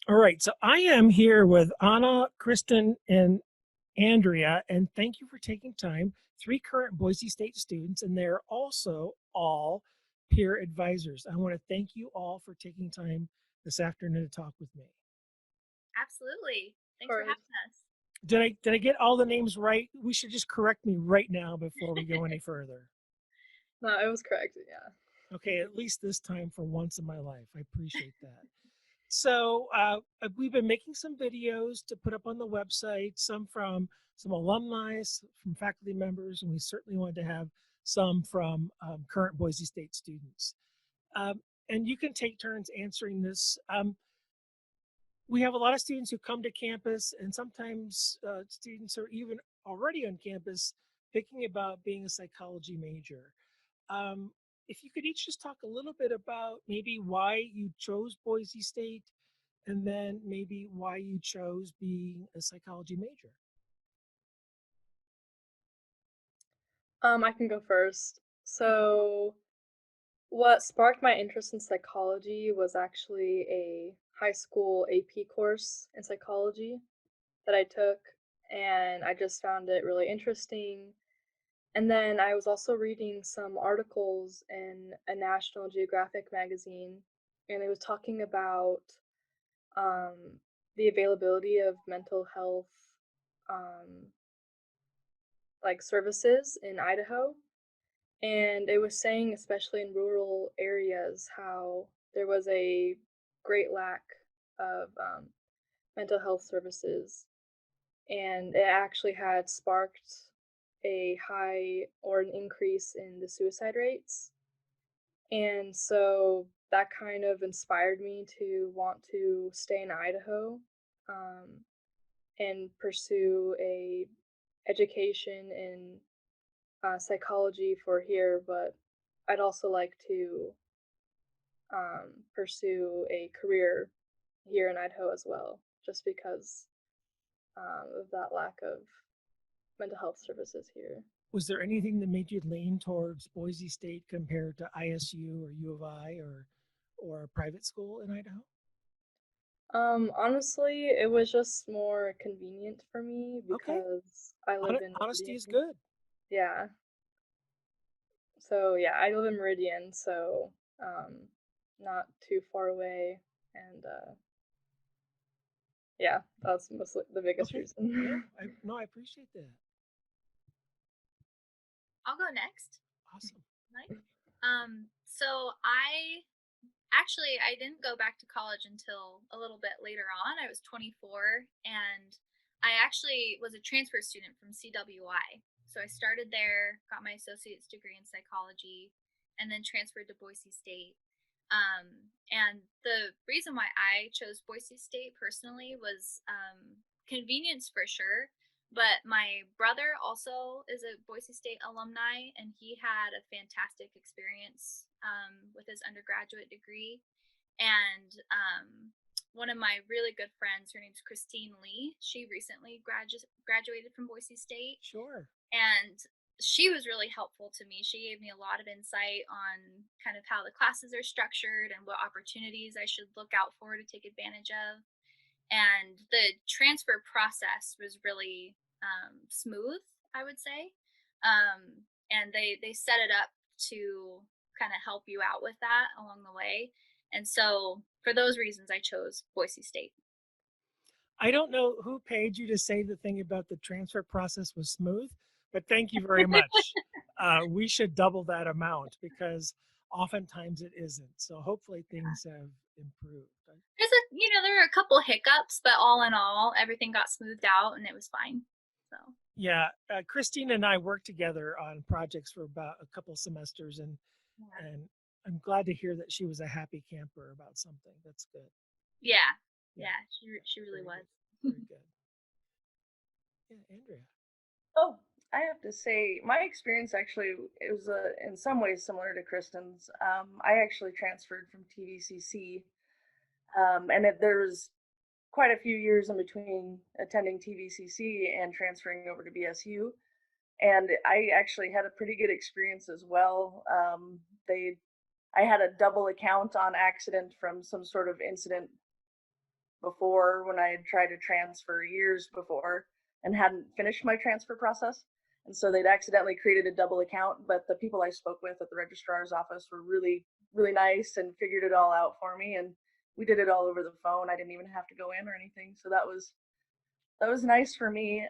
All right, so I am here with Anna, Kristen, and Andrea, and thank you for taking time. Three current Boise State students, and they're also all peer advisors. I want to thank you all for taking time this afternoon to talk with me. Absolutely. Of Thanks for course. having us. Did I get all the names right? We should just correct me right now before we go any further. No, it was correct. Yeah. Okay, at least this time for once in my life. I appreciate that. So we've been making some videos to put up on the website, some from some alumni, from faculty members, and we certainly wanted to have some from current Boise State students. Um, and you can take turns answering this. We have a lot of students who come to campus, and sometimes students are even already on campus thinking about being a psychology major. Um, if you could each just talk a little bit about maybe why you chose Boise State and then maybe why you chose being a psychology major. I can go first. So, what sparked my interest in psychology was actually a high school AP course in psychology that I took, and I just found it really interesting. And then I was also reading some articles in a National Geographic magazine, and it was talking about um, the availability of mental health um, like services in Idaho. And it was saying, especially in rural areas, how there was a great lack of mental health services. And it actually had sparked a high or an increase in the suicide rates. And so that kind of inspired me to want to stay in Idaho um, and pursue a education in psychology for here, but I'd also like to pursue a career here in Idaho as well, just because of that lack of mental health services here. Was there anything that made you lean towards Boise State compared to ISU or U of I or a private school in Idaho? Honestly, it was just more convenient for me Okay, because I live in honesty is Meridian. good. Yeah. So yeah, I live in Meridian, so um, not too far away, and yeah, that's mostly the biggest Okay, no, reason. no, I appreciate that. I'll go next. Awesome. Right. So I didn't go back to college until a little bit later on. I was 24 and I actually was a transfer student from CWI. So I started there, got my associate's degree in psychology, and then transferred to Boise State. And the reason why I chose Boise State personally was convenience for sure. But my brother also is a Boise State alumni, and he had a fantastic experience with his undergraduate degree. And one of my really good friends, her name's Christine Lee, she recently graduated from Boise State, Sure. and she was really helpful to me. She gave me a lot of insight on kind of how the classes are structured and what opportunities I should look out for to take advantage of. And the transfer process was really smooth, I would say. And they set it up to kind of help you out with that along the way. And so for those reasons, I chose Boise State. I don't know who paid you to say the thing about the transfer process was smooth, but thank you very much. We should double that amount because oftentimes it isn't. So hopefully things have improved. There were a couple hiccups, but all in all, everything got smoothed out and it was fine. So Yeah, Christine and I worked together on projects for about a couple semesters, yeah, and I'm glad to hear that she was a happy camper about something. That's good. yeah, Yeah, yeah, she really very was. good, very good. Yeah, Andrea. Oh, I have to say, my experience actually it was in some ways similar to Kristen's. I actually transferred from TVCC, there was quite a few years in between attending TVCC and transferring over to BSU, and I actually had a pretty good experience as well. I had a double account on accident from some sort of incident before when I had tried to transfer years before and hadn't finished my transfer process. And so they'd accidentally created a double account, but the people I spoke with at the registrar's office were really, really nice and figured it all out for me. And we did it all over the phone. I didn't even have to go in or anything. So that was nice for me.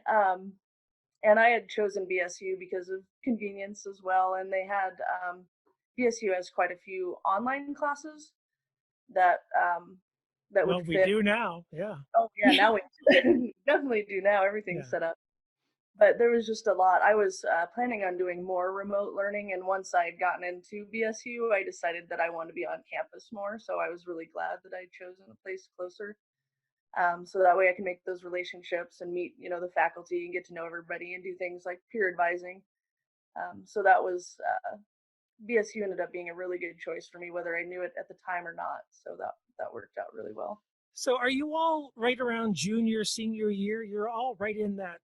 And I had chosen BSU because of convenience as well. And they had BSU has quite a few online classes that that would Well, we fit. do now. Yeah. Oh yeah, now we definitely do now. Everything's Yeah. set up. But there was just a lot. I was planning on doing more remote learning, and once I had gotten into BSU, I decided that I wanted to be on campus more. So I was really glad that I'd chosen a place closer. So that way I can make those relationships and meet, the faculty and get to know everybody and do things like peer advising. So that was BSU ended up being a really good choice for me, whether I knew it at the time or not. So that worked out really well. So are you all right around junior, senior year? You're all right in that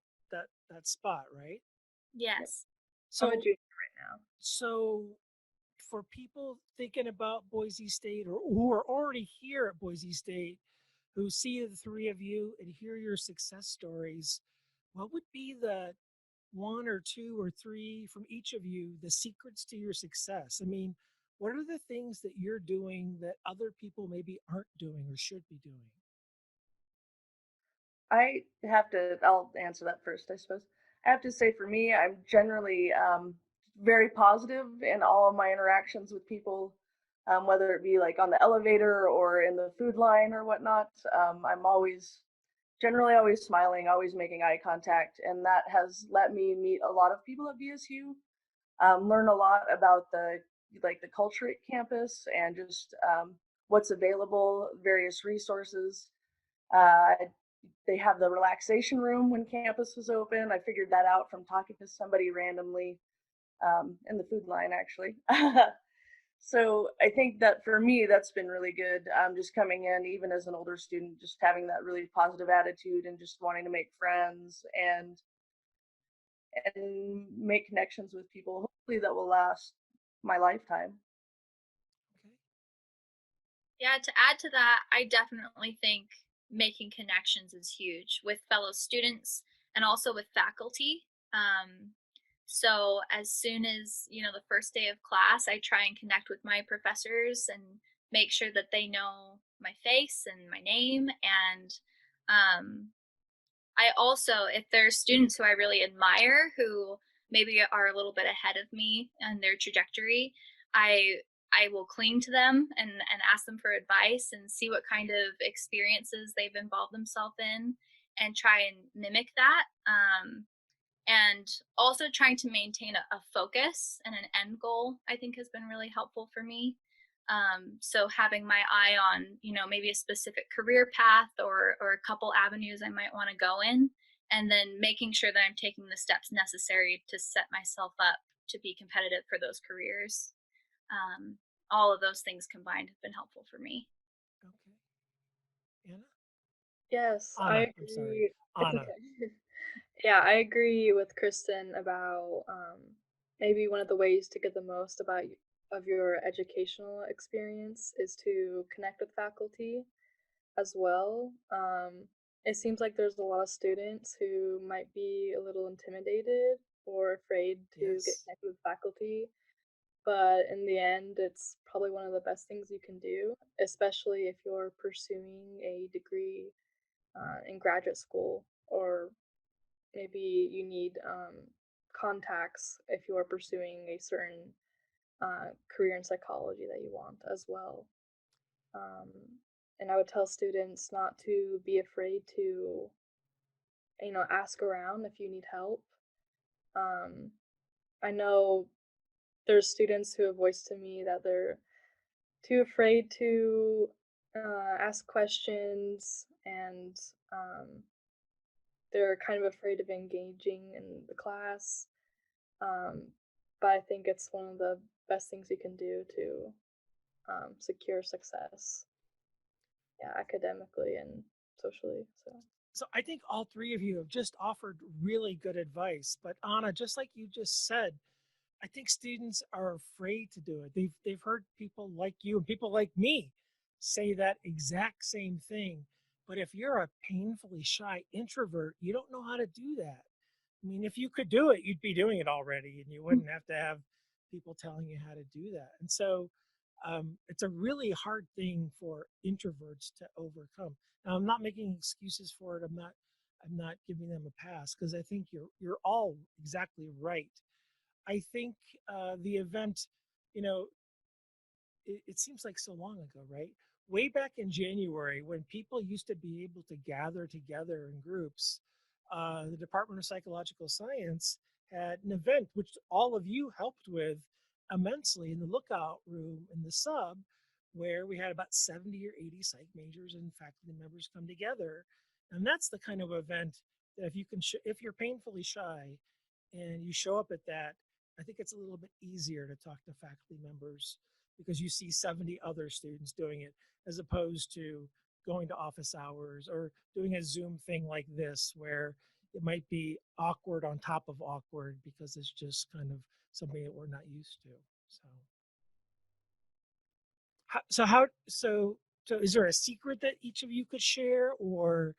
spot, right? Yep. Yes. I'm a So junior right now. so for people thinking about Boise State or who are already here at Boise State, who see the three of you and hear your success stories, what would be the one or two or three from each of you, the secrets to your success? I mean, what are the things that you're doing that other people maybe aren't doing or should be doing? I'll answer that first, I suppose. I have to say, for me, I'm generally very positive in all of my interactions with people, whether it be like on the elevator or in the food line or whatnot. I'm generally always smiling, always making eye contact, and that has let me meet a lot of people at BSU, learn a lot about the culture at campus and just what's available, various resources. Uh, they have the relaxation room when campus was open. I figured that out from talking to somebody randomly in the food line, actually. So I think that for me, that's been really good. Just coming in, even as an older student, just having that really positive attitude and just wanting to make friends and make connections with people. Hopefully, that will last my lifetime. Okay. Yeah, to add to that, I definitely think making connections is huge with fellow students and also with faculty. So as soon as, the first day of class, I try and connect with my professors and make sure that they know my face and my name. And um, I also, if there's students who I really admire who maybe are a little bit ahead of me in their trajectory, I I will cling to them and ask them for advice and see what kind of experiences they've involved themselves in and try and mimic that. And also trying to maintain a focus and an end goal, I think has been really helpful for me. So having my eye on, maybe a specific career path or a couple avenues I might want to go in, and then making sure that I'm taking the steps necessary to set myself up to be competitive for those careers. Um, all of those things combined have been helpful for me. Okay. Anna? Yes, I Anna, I'm sorry. agree. It's Anna. okay. Yeah, I agree with Kristen about maybe one of the ways to get the most of your educational experience is to connect with faculty as well. It seems like there's a lot of students who might be a little intimidated or afraid to get Yes. connected with faculty, but in the end, it's probably one of the best things you can do, especially if you're pursuing a degree in graduate school, or maybe you need contacts if you are pursuing a certain career in psychology that you want as well. Um, and I would tell students not to be afraid to, ask around if you need help. Um, I know there's students who have voiced to me that they're too afraid to ask questions, and they're kind of afraid of engaging in the class. Um, but I think it's one of the best things you can do to secure success, yeah, academically and socially. So So I think all three of you have just offered really good advice. But Anna, just like you just said, I think students are afraid to do it. They've heard people like you and people like me say that exact same thing. But if you're a painfully shy introvert, you don't know how to do that. I mean, if you could do it, you'd be doing it already, and you wouldn't have to have people telling you how to do that. And so it's a really hard thing for introverts to overcome. Now, I'm not making excuses for it. I'm not giving them a pass because I think you're all exactly right. I think the event, you know, it seems like so long ago, right? Way back in January, when people used to be able to gather together in groups, the Department of Psychological Science had an event which all of you helped with immensely in the lookout room in the sub, where we had about 70 or 80 psych majors and faculty members come together. And that's the kind of event that if you can, if you're painfully shy and you show up at that, I think it's a little bit easier to talk to faculty members because you see 70 other students doing it as opposed to going to office hours or doing a Zoom thing like this where it might be awkward on top of awkward because it's just kind of something that we're not used to. So is there a secret that each of you could share or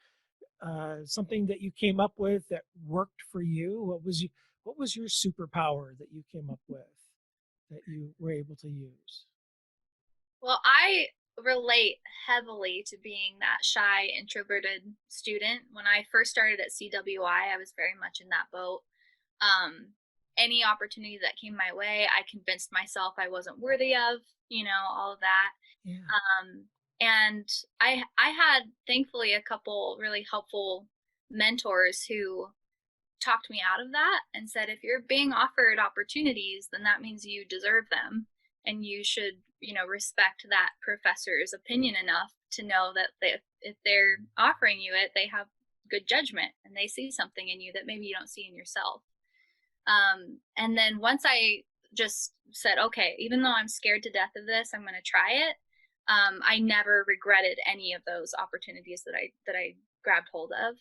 something that you came up with that worked for you? What was your superpower that you came up with that you were able to use? Well, I relate heavily to being that shy, introverted student. When I first started at CWI, I was very much in that boat. Um, any opportunity that came my way, I convinced myself I wasn't worthy of, all of that. Yeah. And I had thankfully a couple really helpful mentors who talked me out of that and said, if you're being offered opportunities, then that means you deserve them. And you should, respect that professor's opinion enough to know that if they're offering you it, they have good judgment and they see something in you that maybe you don't see in yourself. And then once I just said, okay, even though I'm scared to death of this, I'm going to try it. I never regretted any of those opportunities that I grabbed hold of.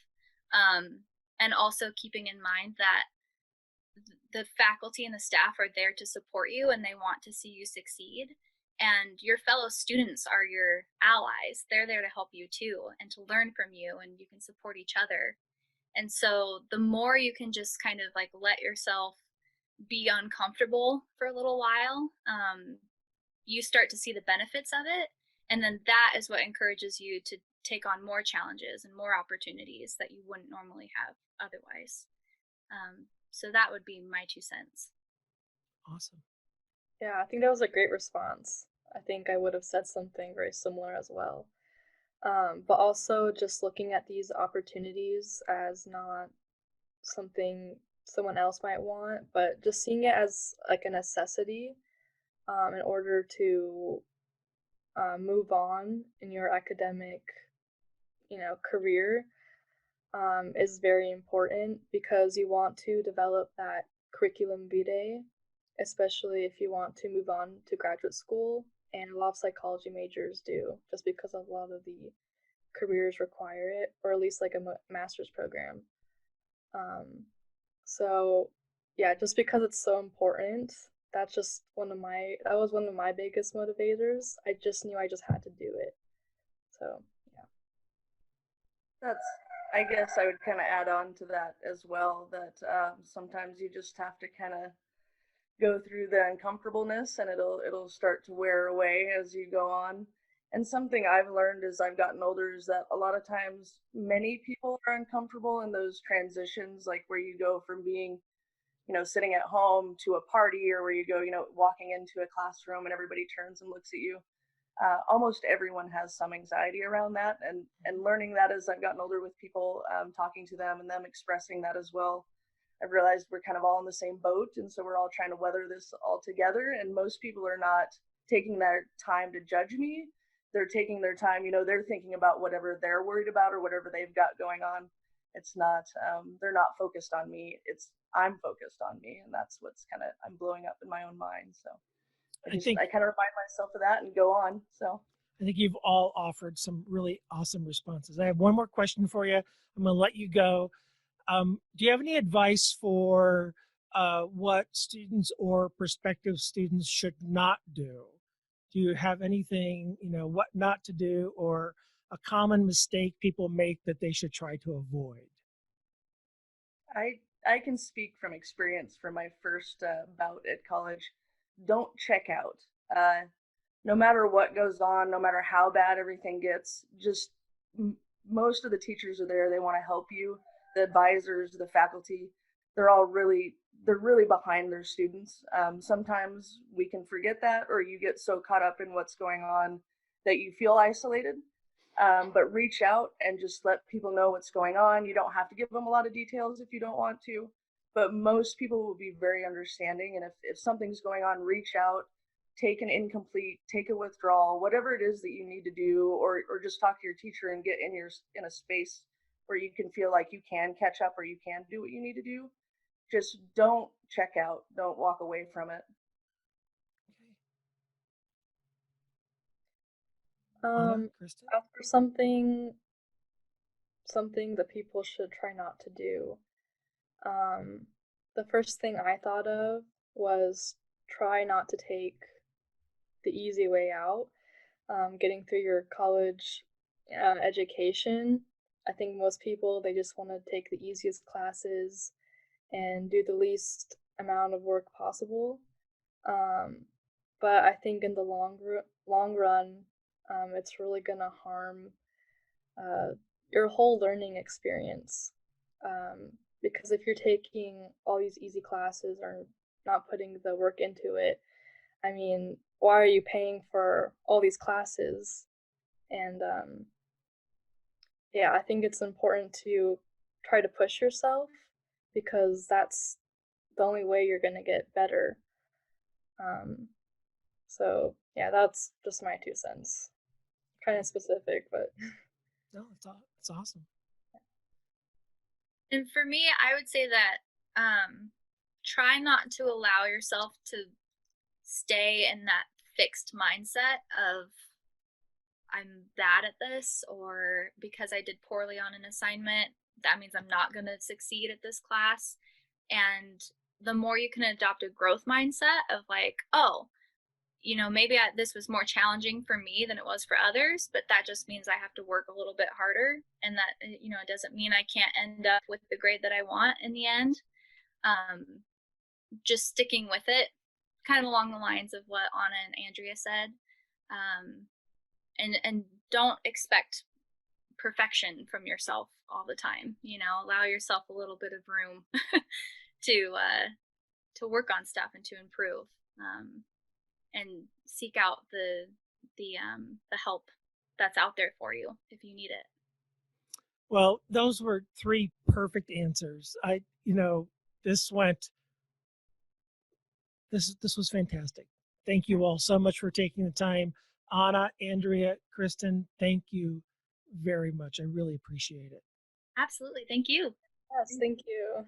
And also keeping in mind that the faculty and the staff are there to support you and they want to see you succeed. And your fellow students are your allies. They're there to help you too and to learn from you, and you can support each other. And so the more you can just kind of like let yourself be uncomfortable for a little while, you start to see the benefits of it. And then that is what encourages you to take on more challenges and more opportunities that you wouldn't normally have otherwise. So that would be my 2 cents. Awesome. Yeah, I think that was a great response. I think I would have said something very similar as well. But also just looking at these opportunities as not something someone else might want, but just seeing it as like a necessity in order to move on in your academic, career is very important because you want to develop that curriculum vitae, especially if you want to move on to graduate school. And a lot of psychology majors do, just because a lot of the careers require it, or at least like a master's program. So yeah, just because it's so important, that was one of my biggest motivators. I just knew I just had to do it. So yeah. I guess I would kind of add on to that as well, that sometimes you just have to kind of go through the uncomfortableness and it'll start to wear away as you go on. And something I've learned as I've gotten older is that a lot of times many people are uncomfortable in those transitions, like where you go from being, sitting at home to a party, or where you go, walking into a classroom and everybody turns and looks at you. Almost everyone has some anxiety around that, and learning that as I've gotten older with people, talking to them and them expressing that as well, I've realized we're kind of all in the same boat, and so we're all trying to weather this all together. And most people are not taking their time to judge me. They're taking their time, they're thinking about whatever they're worried about or whatever they've got going on. It's not, they're not focused on me. I'm focused on me, and that's what's kind of, I'm blowing up in my own mind. So I kind of remind myself of that and go on. So I think you've all offered some really awesome responses. I have one more question for you. I'm going to let you go. Do you have any advice for what students or prospective students should not do? Do you have anything, what not to do, or a common mistake people make that they should try to avoid? I can speak from experience from my first bout at college. Don't check out. Uh, no matter what goes on, no matter how bad everything gets, just most of the teachers are there. They want to help you. The advisors, the faculty, they're all they're really behind their students. Sometimes we can forget that, or you get so caught up in what's going on that you feel isolated. But reach out and just let people know what's going on. You don't have to give them a lot of details if you don't want to, but most people will be very understanding. And if something's going on, reach out, take an incomplete, take a withdrawal, whatever it is that you need to do, or just talk to your teacher and get in a space where you can feel like you can catch up or you can do what you need to do. Just don't check out, don't walk away from it. Anna, Um, Kristen? as for something that people should try not to do, um, the first thing I thought of was try not to take the easy way out. Getting through your college education, I think most people they just want to take the easiest classes and do the least amount of work possible. Um, but I think in the long run, it's really gonna harm uh, your whole learning experience. Because if you're taking all these easy classes or not putting the work into it, I mean, why are you paying for all these classes? And yeah, I think it's important to try to push yourself because that's the only way you're gonna get better. Um, so yeah, that's just my 2 cents. Kind of specific, but No, it's awesome. And for me, I would say that try not to allow yourself to stay in that fixed mindset of I'm bad at this, or because I did poorly on an assignment, that means I'm not going to succeed at this class. And the more you can adopt a growth mindset of like, oh, maybe this was more challenging for me than it was for others, but that just means I have to work a little bit harder. And that, it doesn't mean I can't end up with the grade that I want in the end. Just sticking with it, kind of along the lines of what Anna and Andrea said. And don't expect perfection from yourself all the time. Allow yourself a little bit of room to work on stuff and to improve. And seek out the help that's out there for you if you need it. Well, those were three perfect answers. This went this was fantastic. Thank you all so much for taking the time. Anna, Andrea, Kristen, thank you very much. I really appreciate it. Absolutely. Thank you. yes, thank you.